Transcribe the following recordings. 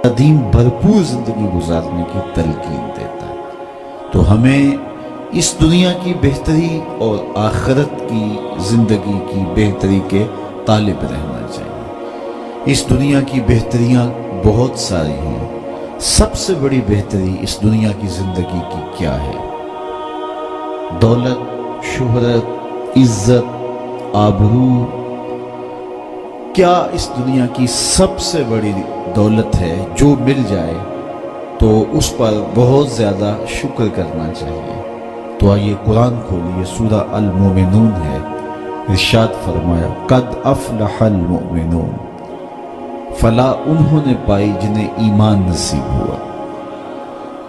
عظیم بھرپور زندگی گزارنے کی تلقین دیتا ہے۔ تو ہمیں اس دنیا کی بہتری اور آخرت کی زندگی کی بہتری کے طالب رہنا چاہیے۔ اس دنیا کی بہتریاں بہت ساری ہیں، سب سے بڑی بہتری اس دنیا کی زندگی کی کیا ہے؟ دولت، شہرت، عزت، آبرو، کیا اس دنیا کی سب سے بڑی دولت ہے جو مل جائے تو اس پر بہت زیادہ شکر کرنا چاہیے؟ تو آئیے قرآن کھولیے، سورہ المومنون ہے، ارشاد فرمایا قد افلح المؤمنون، فلاح انہوں نے پائی جنہیں ایمان نصیب ہوا۔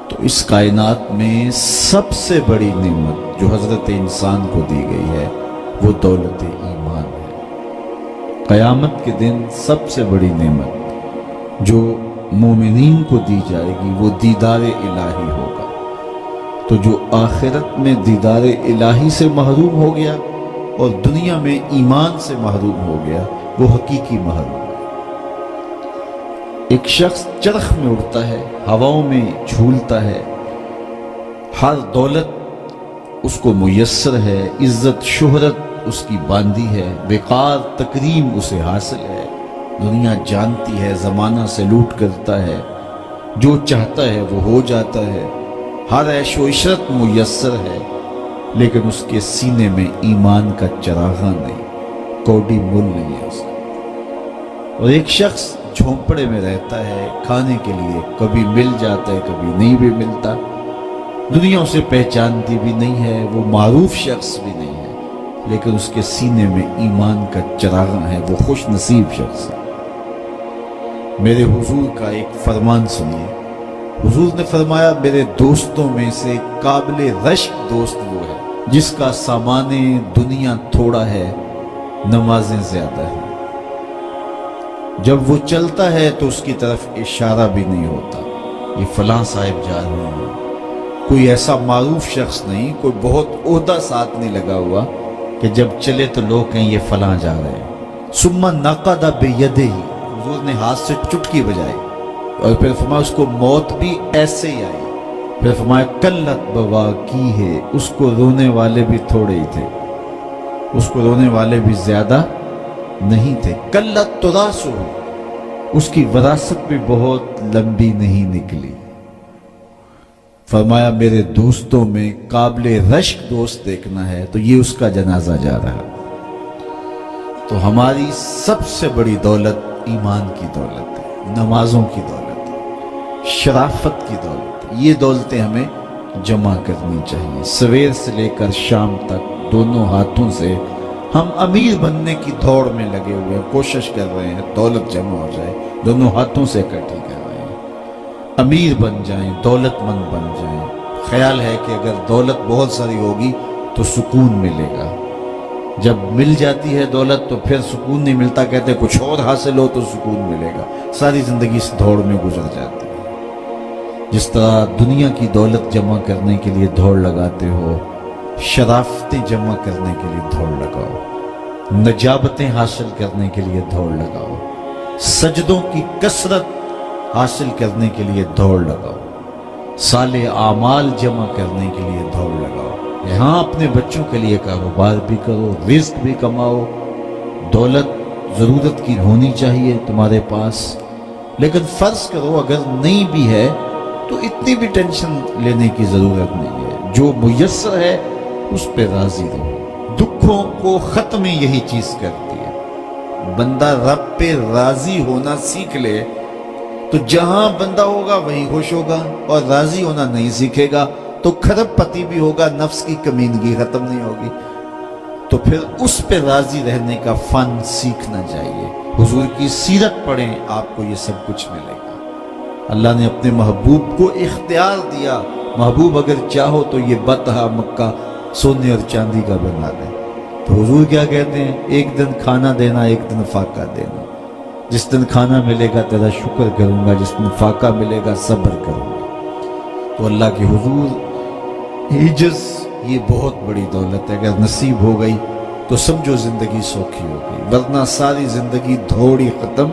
تو اس کائنات میں سب سے بڑی نعمت جو حضرت انسان کو دی گئی ہے وہ دولت ایمان ہے۔ قیامت کے دن سب سے بڑی نعمت جو مومنین کو دی جائے گی وہ دیدار الہی ہوگا۔ تو جو آخرت میں دیدار الہی سے محروم ہو گیا اور دنیا میں ایمان سے محروم ہو گیا وہ حقیقی محروم ہے۔ ایک شخص چرخ میں اڑتا ہے، ہواؤں میں جھولتا ہے، ہر دولت اس کو میسر ہے، عزت شہرت اس کی باندھی ہے، وقار تکریم اسے حاصل ہے، دنیا جانتی ہے، زمانہ سے لوٹ کرتا ہے، جو چاہتا ہے وہ ہو جاتا ہے، ہر عیش و عشرت میسر ہے، لیکن اس کے سینے میں ایمان کا چراغاں نہیں، کوڈی مل نہیں ہے اس کا۔ اور ایک شخص جھونپڑے میں رہتا ہے، کھانے کے لیے کبھی مل جاتا ہے کبھی نہیں بھی ملتا، دنیا اسے پہچانتی بھی نہیں ہے، وہ معروف شخص بھی نہیں ہے، لیکن اس کے سینے میں ایمان کا چراغاں ہے، وہ خوش نصیب شخص ہے۔ میرے حضور کا ایک فرمان سنیے، حضور نے فرمایا میرے دوستوں میں سے قابل رشک دوست وہ ہے جس کا سامان دنیا تھوڑا ہے، نمازیں زیادہ ہیں۔ جب وہ چلتا ہے تو اس کی طرف اشارہ بھی نہیں ہوتا، یہ فلاں صاحب جا رہے ہیں، کوئی ایسا معروف شخص نہیں، کوئی بہت عہدہ ساتھ نہیں لگا ہوا کہ جب چلے تو لوگ کہیں یہ فلاں جا رہے ہیں۔ ثم نقد بیدہ، حضور نے ہاتھ سے چٹکی بجائی اور پھر فرمایا اس کو موت بھی ایسے ہی آئی، پھر فرمایا قلت بواکی ہے، اس کو رونے والے بھی تھوڑے ہی تھے، اس کو رونے والے بھی زیادہ نہیں تھے، قلت تراثہ، اس کی وراثت بھی بہت لمبی نہیں نکلی۔ فرمایا میرے دوستوں میں قابل رشک دوست دیکھنا ہے تو یہ اس کا جنازہ جا رہا۔ تو ہماری سب سے بڑی دولت ایمان کی دولت ہے، نمازوں کی دولت ہے، شرافت کی دولت ہے، یہ دولتیں ہمیں جمع کرنی چاہیے۔ سویر سے لے کر شام تک دونوں ہاتھوں سے ہم امیر بننے کی دوڑ میں لگے ہوئے ہیں، کوشش کر رہے ہیں دولت جمع ہو جائے، دونوں ہاتھوں سے اکٹھی کر رہے ہیں، امیر بن جائیں، دولت مند بن جائیں۔ خیال ہے کہ اگر دولت بہت ساری ہوگی تو سکون ملے گا، جب مل جاتی ہے دولت تو پھر سکون نہیں ملتا، کہتے کچھ اور حاصل ہو تو سکون ملے گا، ساری زندگی اس دوڑ میں گزر جاتی ہے۔ جس طرح دنیا کی دولت جمع کرنے کے لیے دوڑ لگاتے ہو، شرافتیں جمع کرنے کے لیے دوڑ لگاؤ، نجابتیں حاصل کرنے کے لیے دوڑ لگاؤ، سجدوں کی کثرت حاصل کرنے کے لیے دوڑ لگاؤ، صالح اعمال جمع کرنے کے لیے دوڑ لگاؤ۔ یہاں اپنے بچوں کے لیے کاروبار بھی کرو، رزق بھی کماؤ، دولت ضرورت کی ہونی چاہیے تمہارے پاس، لیکن فرض کرو اگر نہیں بھی ہے تو اتنی بھی ٹینشن لینے کی ضرورت نہیں ہے، جو میسر ہے اس پہ راضی رہو۔ دکھوں کو ختم یہی چیز کرتی ہے، بندہ رب پہ راضی ہونا سیکھ لے تو جہاں بندہ ہوگا وہیں خوش ہوگا، اور راضی ہونا نہیں سیکھے گا تو کھرب پتی بھی ہوگا، نفس کی کمینگی ختم نہیں ہوگی۔ تو پھر اس پہ راضی رہنے کا فن سیکھنا چاہیے۔ حضور کی سیرت پڑھیں، آپ کو یہ سب کچھ ملے گا۔ اللہ نے اپنے محبوب کو اختیار دیا، محبوب اگر چاہو تو یہ بطحہ مکہ سونے اور چاندی کا بنا دے۔ تو حضور کیا کہتے ہیں؟ ایک دن کھانا دینا، ایک دن فاقہ دینا۔ جس دن کھانا ملے گا تیرا شکر کروں گا، جس دن فاقہ ملے گا صبر کروں گا۔ تو اللہ کے حضور عجز یہ بہت بڑی دولت ہے، اگر نصیب ہو گئی تو سمجھو زندگی سوکھی ہو گئی، ورنہ ساری زندگی دھوڑی ختم